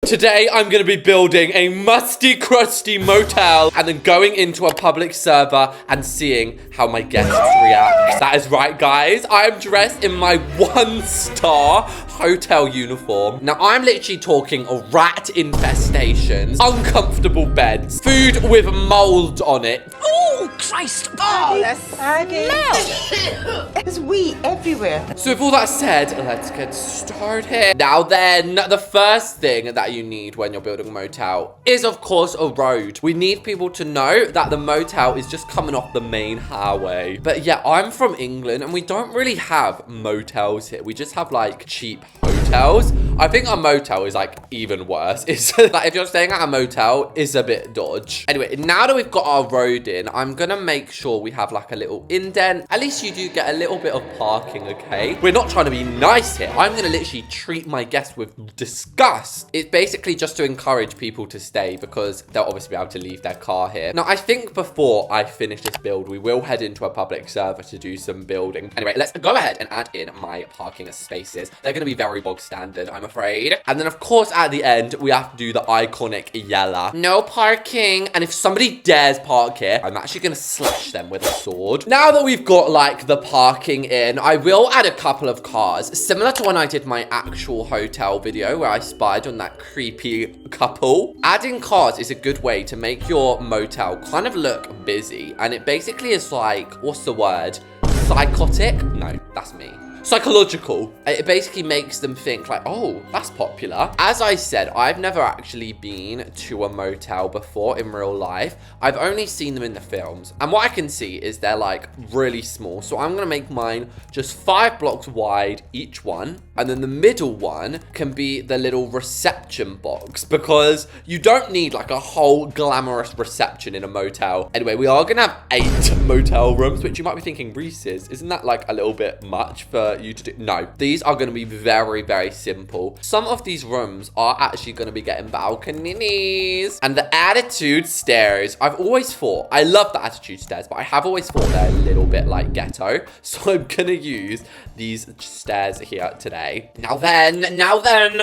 Today, I'm going to be building a musty, crusty motel and then going into a public server and seeing how my guests react. That is right, guys. I am dressed in my 1-star hotel uniform. Now, I'm literally talking rat infestations, uncomfortable beds, food with mold on it. Oh, Christ. Oh, That's smell. There's wee everywhere. So with all that said, let's get started. Now then, the first thing that you need when you're building a motel is, of course, a road. We need people to know that the motel is just coming off the main highway. But yeah, I'm from England and we don't really have motels here. We just have like cheap hotels. I think a motel is like even worse. It's like if you're staying at a motel, it's a bit dodge. Anyway, now that we've got our road in, I'm gonna make sure we have like a little indent. At least you do get a little bit of parking, okay? We're not trying to be nice here. I'm gonna literally treat my guests with disgust. It's basically just to encourage people to stay because they'll obviously be able to leave their car here. Now, I think before I finish this build, we will head into a public server to do some building. Anyway, let's go ahead and add in my parking spaces. They're gonna be very bog standard, I'm afraid. And then, of course, at the end, we have to do the iconic yella. No parking. And if somebody dares park here, I'm actually gonna slash them with a sword. Now that we've got, like, the parking in, I will add a couple of cars, similar to when I did my actual hotel video where I spied on that creepy couple. Adding cars is a good way to make your motel kind of look busy. And it basically is like, what's the word? Psychotic? No, that's me. Psychological. It basically makes them think like, oh, that's popular. As I said, I've never actually been to a motel before in real life. I've only seen them in the films. And what I can see is they're like really small. So I'm going to make mine just 5 blocks wide each one. And then the middle one can be the little reception box because you don't need like a whole glamorous reception in a motel. Anyway, we are going to have 8 motel rooms, which you might be thinking, Reese's, isn't that like a little bit much for you to do? No, these are going to be very, very simple. Some of these rooms are actually going to be getting balconies. And the attitude stairs, I've always thought, I love the attitude stairs, but I have always thought they're a little bit like ghetto. So I'm going to use these stairs here today. Now then,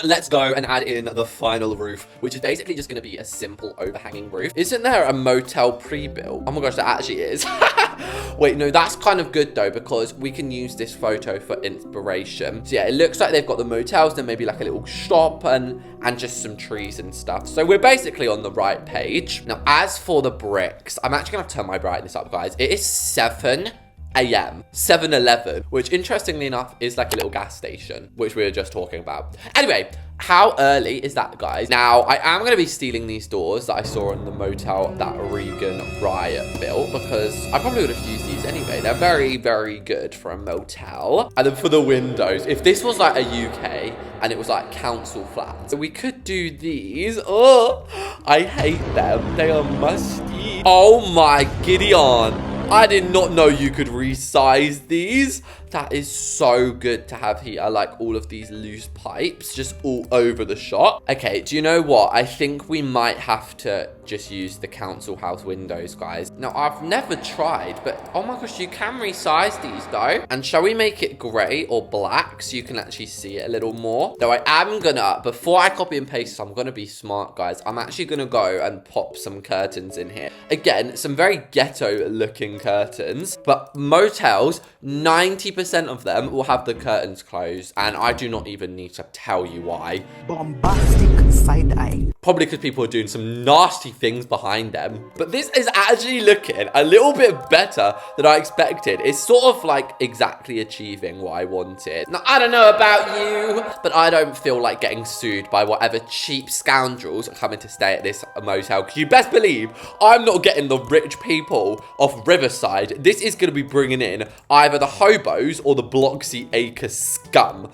let's go and add in the final roof, which is basically just going to be a simple overhanging roof. Isn't there a motel pre-built? Oh my gosh, that actually is. Wait, no, that's kind of good though, because we can use this photo for inspiration. So yeah, it looks like they've got the motels, then maybe like a little shop and just some trees and stuff. So we're basically on the right page. Now, as for the bricks, I'm actually gonna turn my brightness up, guys. It is 7 a.m. 7-Eleven, which interestingly enough is like a little gas station, which we were just talking about. Anyway, how early is that, guys? Now, I am going to be stealing these doors that I saw in the motel that Regan Riot built because I probably would have used these anyway. They're very, very good for a motel. And then for the windows, if this was like a UK and it was like council flats, we could do these. Oh, I hate them. They are musty. Oh my Gideon. I did not know you could resize these. That is so good to have here, like all of these loose pipes just all over the shop. Okay, do you know what? I think we might have to just use the council house windows, guys. Now, I've never tried, but oh my gosh, you can resize these though. And shall we make it gray or black so you can actually see it a little more? Though I am gonna, before I copy and paste this, I'm gonna be smart, guys. I'm actually gonna go and pop some curtains in here. Again, some very ghetto looking curtains, but motels, 90% of them will have the curtains closed, and I do not even need to tell you why. Bombastic side eye. Probably because people are doing some nasty things behind them. But this is actually looking a little bit better than I expected. It's sort of like exactly achieving what I wanted. Now, I don't know about you, but I don't feel like getting sued by whatever cheap scoundrels are coming to stay at this motel. Because you best believe I'm not getting the rich people off Riverside. This is going to be bringing in either the hobos or the Bloxy Acres scum.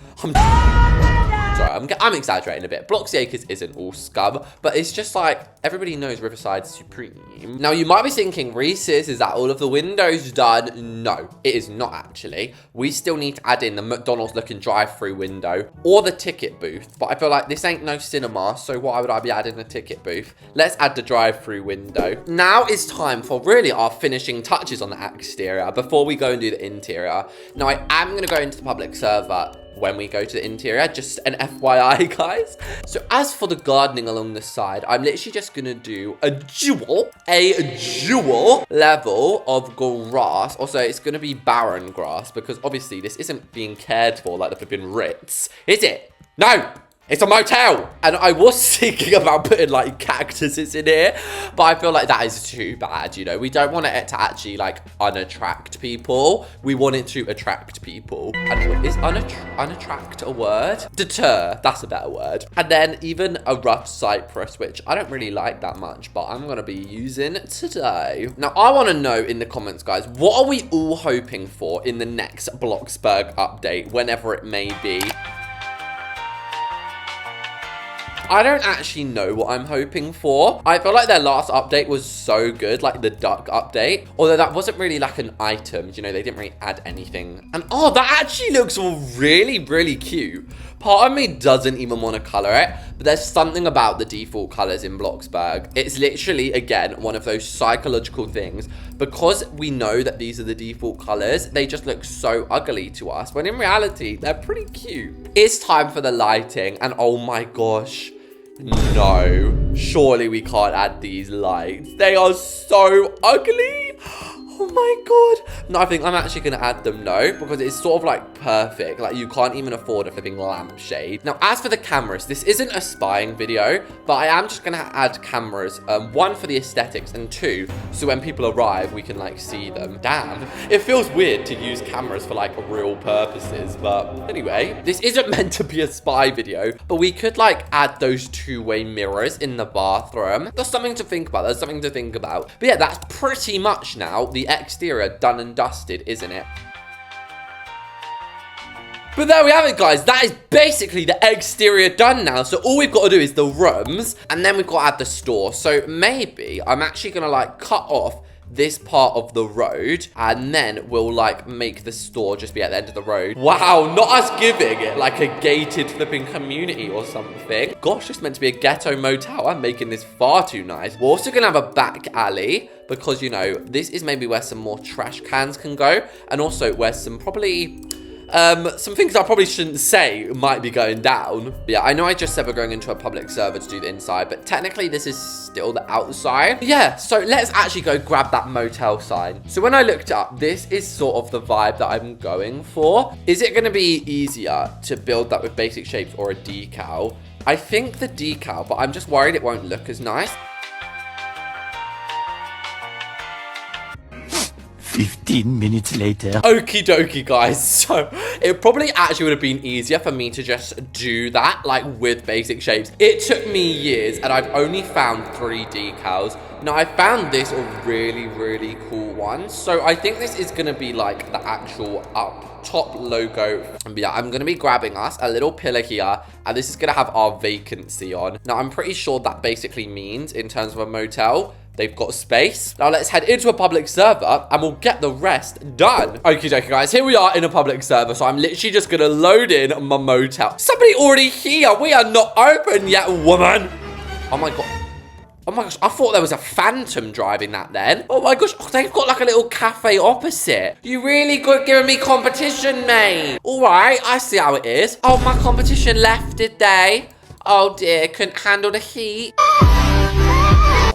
Sorry, I'm exaggerating a bit. Bloxy Acres isn't all scum, but it's just like everybody knows Riverside's supreme. Now, you might be thinking, Reese's, is that all of the windows done? No, it is not actually. We still need to add in the McDonald's looking drive-through window or the ticket booth, but I feel like this ain't no cinema, so why would I be adding a ticket booth? Let's add the drive-through window. Now it's time for really our finishing touches on the exterior before we go and do the interior. Now, I am going to go into the public server when we go to the interior. Just an FYI, guys. So as for the gardening along the side, I'm literally just gonna do a dual level of grass. Also, it's gonna be barren grass because obviously this isn't being cared for like the flipping Ritz, is it? No! It's a motel! And I was thinking about putting, like, cactuses in here, but I feel like that is too bad, you know? We don't want it to actually, like, unattract people. We want it to attract people. And is unattract a word? Deter. That's a better word. And then even a rough cypress, which I don't really like that much, but I'm gonna be using today. Now, I want to know in the comments, guys, what are we all hoping for in the next Bloxburg update, whenever it may be? I don't actually know what I'm hoping for. I feel like their last update was so good, like the duck update. Although that wasn't really like an item, you know, they didn't really add anything. And oh, that actually looks really, really cute. Part of me doesn't even want to color it, but there's something about the default colors in Bloxburg. It's literally, again, one of those psychological things. Because we know that these are the default colors, they just look so ugly to us, when in reality, they're pretty cute. It's time for the lighting, and oh my gosh. No, surely we can't add these lights. They are so ugly. Oh my god. No, I think I'm actually going to add them, no, because it's sort of like perfect. Like you can't even afford a flipping lampshade. Now, as for the cameras, this isn't a spying video, but I am just going to add cameras. One for the aesthetics and two, so when people arrive, we can like see them. Damn, it feels weird to use cameras for like real purposes. But anyway, this isn't meant to be a spy video, but we could like add those two-way mirrors in the bathroom. There's something to think about. There's something to think about. But yeah, that's pretty much now the exterior done and dusted, isn't it? But there we have it, guys. That is basically the exterior done now. So all we've got to do is the rooms, and then we've got to add the store. So maybe I'm actually going to like cut off this part of the road, and then we'll like make the store just be at the end of the road. Wow, not us giving it like a gated flipping community or something. Gosh, it's meant to be a ghetto motel. I'm making this far too nice. We're also gonna have a back alley because, you know, this is maybe where some more trash cans can go, and also where some probably some things I probably shouldn't say might be going down. But yeah, I know I just said we're going into a public server to do the inside, but technically this is still the outside. Yeah, so let's actually go grab that motel sign. So when I looked up, this is sort of the vibe that I'm going for. Is it going to be easier to build that with basic shapes or a decal? I think the decal, but I'm just worried it won't look as nice. 15 minutes later. Okie dokie, guys. So it probably actually would have been easier for me to just do that, like with basic shapes. It took me years, and I've only found 3 decals. Now, I found this a really, really cool one. So I think this is going to be like the actual up top logo. But yeah, I'm going to be grabbing us a little pillar here, and this is going to have our vacancy on. Now, I'm pretty sure that basically means, in terms of a motel, they've got space. Now let's head into a public server and we'll get the rest done. Okie dokie, guys. Here we are in a public server. So I'm literally just going to load in my motel. Somebody already here. We are not open yet, woman. Oh my god. Oh my gosh, I thought there was a phantom driving that then. Oh my gosh, they've got like a little cafe opposite. You really good giving me competition, mate. All right, I see how it is. Oh, my competition left, did they? Oh dear, couldn't handle the heat.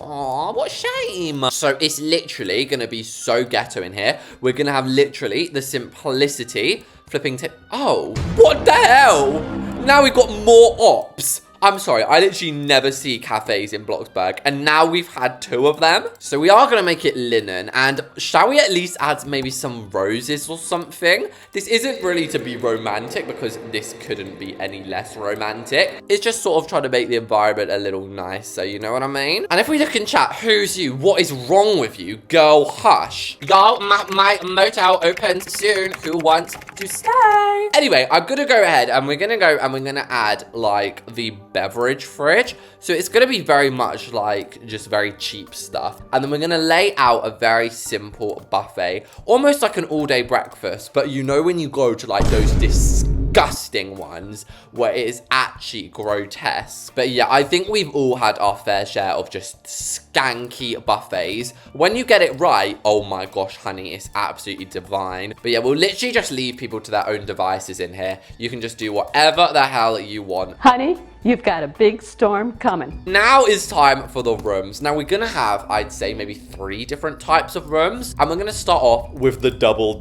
Aw, what a shame. So it's literally going to be so ghetto in here. We're going to have literally the simplicity flipping tip. Oh, what the hell? Now we've got more ops. I'm sorry, I literally never see cafes in Bloxburg, and now we've had 2 of them. So we are going to make it linen, and shall we at least add maybe some roses or something? This isn't really to be romantic, because this couldn't be any less romantic. It's just sort of trying to make the environment a little nicer, you know what I mean? And if we look in chat, who's you? What is wrong with you? Girl, hush. Y'all, my motel opens soon. Who wants to stay? Anyway, I'm going to go ahead, and we're going to go, and we're going to add, like, the beverage fridge. So it's going to be very much like just very cheap stuff. And then we're going to lay out a very simple buffet, almost like an all-day breakfast. But you know when you go to like those disgusting disgusting ones where it is actually grotesque. But yeah, I think we've all had our fair share of just skanky buffets. When you get it right, oh my gosh, honey, it's absolutely divine. But yeah, we'll literally just leave people to their own devices in here. You can just do whatever the hell you want. Honey, you've got a big storm coming. Now is time for the rooms. Now we're gonna have, I'd say, maybe 3 different types of rooms. And we're gonna start off with the double.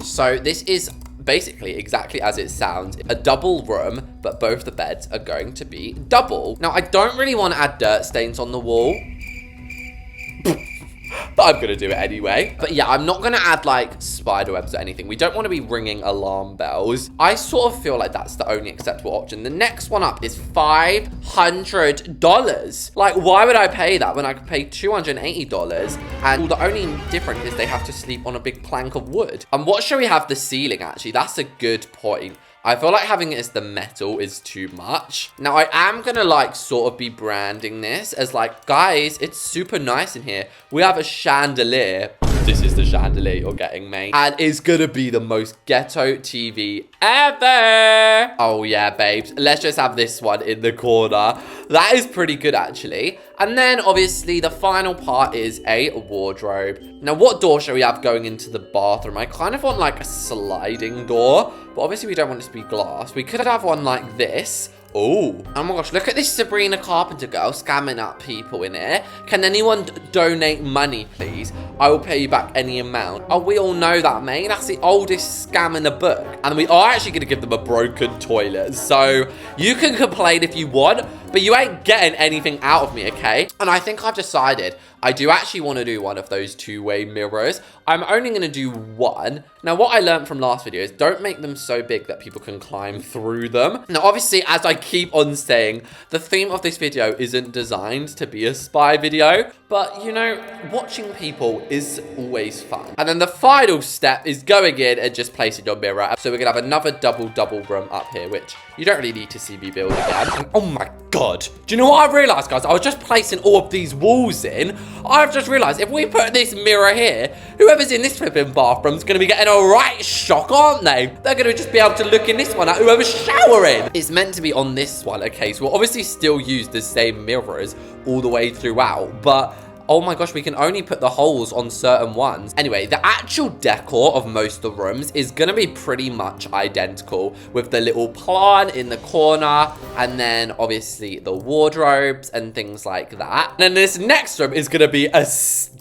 So this is basically exactly as it sounds, a double room, but both the beds are going to be double. Now, I don't really want to add dirt stains on the wall, but I'm gonna do it anyway. But yeah, I'm not gonna add like spider webs or anything. We don't want to be ringing alarm bells. I sort of feel like that's the only acceptable option. The next one up is $500. Like, why would I pay that when I could pay $280? And the only difference is they have to sleep on a big plank of wood. And what should we have the ceiling, actually? That's a good point. I feel like having it as the metal is too much. Now, I am gonna like sort of be branding this as like, guys, it's super nice in here. We have a chandelier. This is the chandelier you're getting, mate. And it's gonna be the most ghetto TV ever. Oh yeah, babes. Let's just have this one in the corner. That is pretty good, actually. And then, obviously, the final part is a wardrobe. Now, what door shall we have going into the bathroom? I kind of want, like, a sliding door. But obviously, we don't want it to be glass. We could have one like this. Oh my gosh, look at this Sabrina Carpenter girl scamming up people in here. Can anyone donate money, please? I will pay you back any amount. Oh, we all know that, mate. That's the oldest scam in the book. And we are actually going to give them a broken toilet. So you can complain if you want, but you ain't getting anything out of me, okay? And I think I've decided I do actually want to do one of those 2-way mirrors. I'm only going to do one. Now, what I learned from last video is don't make them so big that people can climb through them. Now, obviously, as I keep on saying, the theme of this video isn't designed to be a spy video, but, you know, watching people is always fun. And then the final step is going in and just placing your mirror. So we're going to have another double room up here, which you don't really need to see me build again. And oh my God. Do you know what I realized, guys? I was just placing all of these walls in. I've just realized if we put this mirror here, whoever's in this flipping bathroom is going to be getting a right shock, aren't they? They're going to just be able to look in this one at whoever's showering. It's meant to be on this one, okay? So we'll obviously still use the same mirrors all the way throughout, but oh my gosh, we can only put the holes on certain ones. Anyway, the actual decor of most of the rooms is going to be pretty much identical with the little plant in the corner and then obviously the wardrobes and things like that. And then this next room is going to be a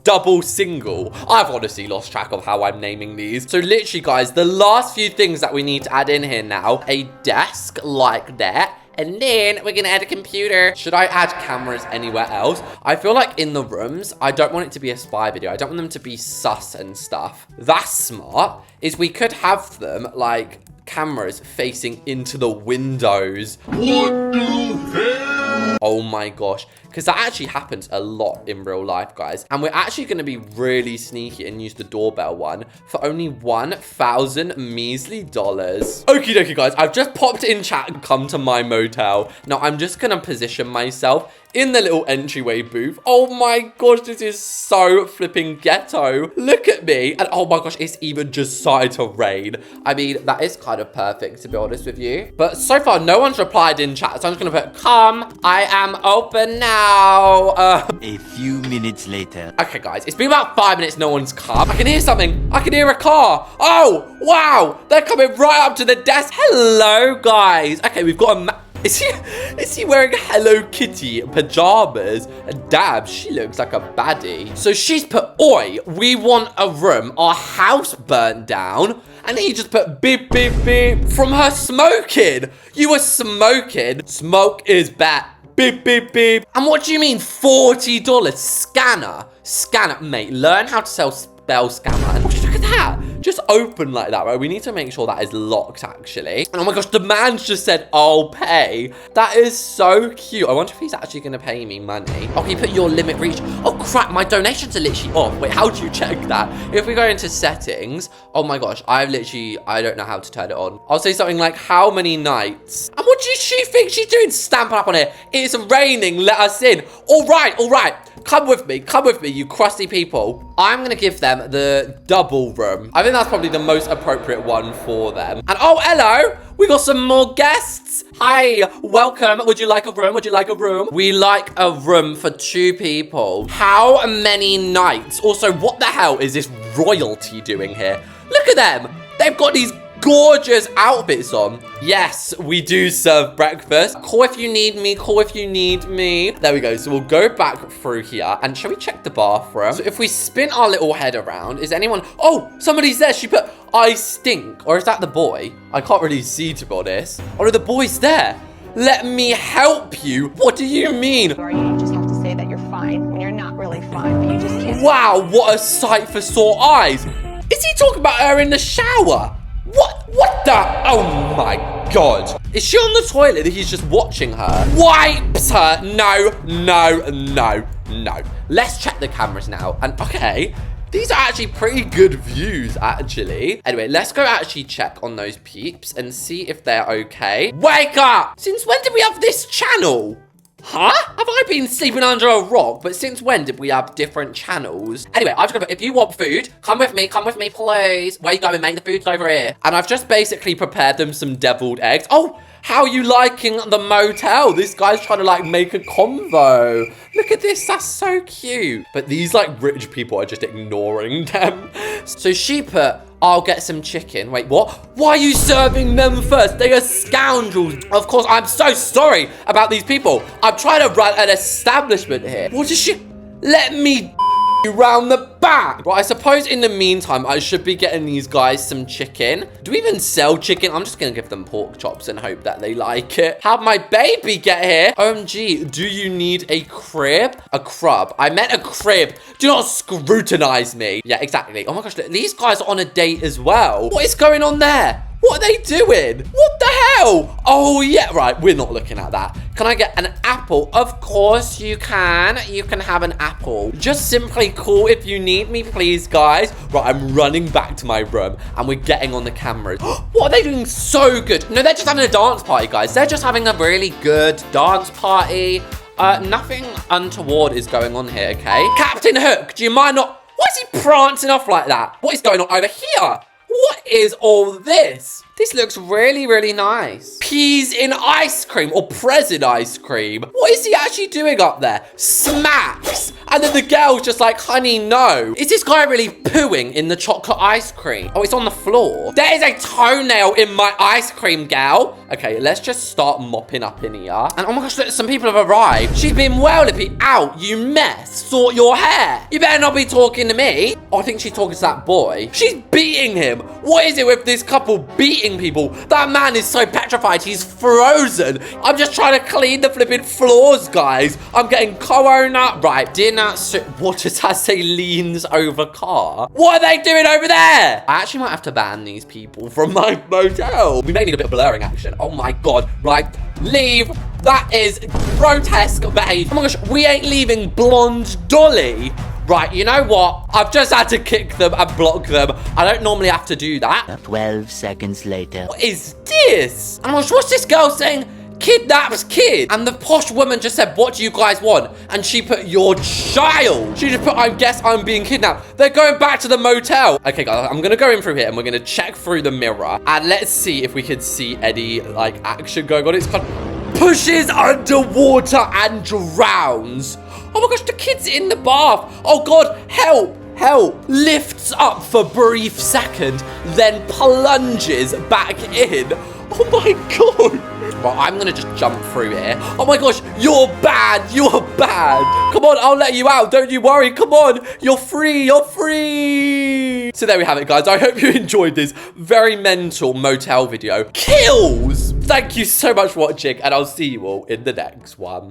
double single. I've honestly lost track of how I'm naming these. So literally, guys, the last few things that we need to add in here now, a desk like that. And then we're gonna add a computer. Should I add cameras anywhere else? I feel like in the rooms, I don't want it to be a spy video. I don't want them to be sus and stuff. That's smart, is we could have them like cameras facing into the windows. What the hell? Oh my gosh. Because that actually happens a lot in real life, guys. And we're actually going to be really sneaky and use the doorbell one for only 1,000 measly dollars. Okie dokie, guys. I've just popped in chat, come to my motel. Now, I'm just going to position myself in the little entryway booth. Oh my gosh, this is so flipping ghetto. Look at me. And oh my gosh, it's even just started to rain. I mean, that is kind of perfect, to be honest with you. But so far, no one's replied in chat. So I'm just going to put, come, I am open now. A few minutes later. Okay, guys, it's been about 5 minutes. No one's come. I can hear something. I can hear a car. Oh, wow. They're coming right up to the desk. Hello, guys. Okay, we've got a Is he wearing Hello Kitty pajamas? And damn, she looks like a baddie. So she's put, oi, we want a room. Our house burnt down. And he just put beep, beep, beep from her smoking. You were smoking. Smoke is bad. Beep, beep, beep. And what do you mean $40? Scanner, mate. Learn how to spell scammer. And look at that. Just open like that, right? We need to make sure that is locked, actually. And oh my gosh, the man's just said, I'll pay. That is so cute. I wonder if he's actually going to pay me money. Okay, put your limit reach. Oh, crap. My donations are literally off. Wait, how do you check that? If we go into settings, oh my gosh, I don't know how to turn it on. I'll say something like, how many nights? And what does she think she's doing? Stamping up on it. It's raining. Let us in. All right. Come with me, you crusty people. I'm going to give them the double room. I think think that's probably the most appropriate one for them. And oh, hello. We got some more guests. Hi, welcome. Would you like a room? Would you like a room? We like a room for 2 people. How many nights? Also, what the hell is this royalty doing here? Look at them. They've got these gorgeous outfits on. Yes, we do serve breakfast. Call if you need me. Call if you need me. There we go. So we'll go back through here. And shall we check the bathroom? So if we spin our little head around, is anyone... Oh, somebody's there. She put, I stink. Or is that the boy? I can't really see, to be honest. Or are the boys there? Let me help you. What do you mean? Or you just have to say that you're fine when you're not really fine, but you just can't. Wow, what a sight for sore eyes. Is he talking about her in the shower? What the? Oh my God. Is she on the toilet that he's just watching her? Wipes her. No. Let's check the cameras now. And okay, these are actually pretty good views, actually. Anyway, let's go actually check on those peeps and see if they're okay. Wake up! Since when did we have this channel? Huh? Have I been sleeping under a rock? But since when did we have different channels? Anyway, I've just got to, if you want food, come with me, please. Where you going, mate? The food's over here. And I've just basically prepared them some deviled eggs. Oh, how are you liking the motel? This guy's trying to like make a convo. Look at this, that's so cute. But these like rich people are just ignoring them. So she put, I'll get some chicken. Wait, what? Why are you serving them first? They are scoundrels. Of course, I'm so sorry about these people. I'm trying to run an establishment here. What is she? Let me round the back. Right, I suppose in the meantime, I should be getting these guys some chicken. Do we even sell chicken? I'm just gonna give them pork chops and hope that they like it. How'd my baby get here? OMG, do you need a crib? A crub. I meant a crib. Do not scrutinize me. Yeah, exactly. Oh my gosh, these guys are on a date as well. What is going on there? What are they doing? What the hell? Oh, yeah. Right, we're not looking at that. Can I get an apple? Of course you can. You can have an apple. Just simply call if you need me, please, guys. Right, I'm running back to my room and we're getting on the cameras. What are they doing so good? No, they're just having a dance party, guys. They're just having a really good dance party. Nothing untoward is going on here, okay? Captain Hook, do you mind not... Why is he prancing off like that? What is going on over here? What is all this? This looks really, really nice. Peas in ice cream or present ice cream. What is he actually doing up there? Smacks. And then the girl's just like, honey, no. Is this guy really pooing in the chocolate ice cream? Oh, it's on the floor. There is a toenail in my ice cream, gal. Okay, let's just start mopping up in here. And oh my gosh, look, some people have arrived. She's been well, Lippy. Out, you mess. Sort your hair. You better not be talking to me. Oh, I think she's talking to that boy. She's beating him. What is it with this couple beating people? That man is so petrified, he's frozen. I'm just trying to clean the flipping floors, guys. I'm getting corona. Right, dinner. What does that say? Leans over car. What are they doing over there? I actually might have to ban these people from my motel. We may need a bit of blurring action. Oh my God. Right, leave. That is grotesque behavior. Oh my gosh, we ain't leaving blonde Dolly. Right, you know what? I've just had to kick them and block them. I don't normally have to do that. 12 seconds later. What is this? And what's this girl saying? Kidnaps kid. And the posh woman just said, what do you guys want? And she put, your child. She just put, I guess I'm being kidnapped. They're going back to the motel. Okay, guys, I'm going to go in through here and we're going to check through the mirror. And let's see if we can see any, like, action going on. It's kind of pushes underwater and drowns. Oh my gosh, the kid's in the bath. Oh God, help, help. Lifts up for a brief second, then plunges back in. Oh my God. Well, I'm gonna just jump through here. Oh my gosh, you're bad, you're bad. Come on, I'll let you out, don't you worry. Come on, you're free, you're free. So there we have it, guys. I hope you enjoyed this very mental motel video. Kills. Thank you so much for watching, and I'll see you all in the next one.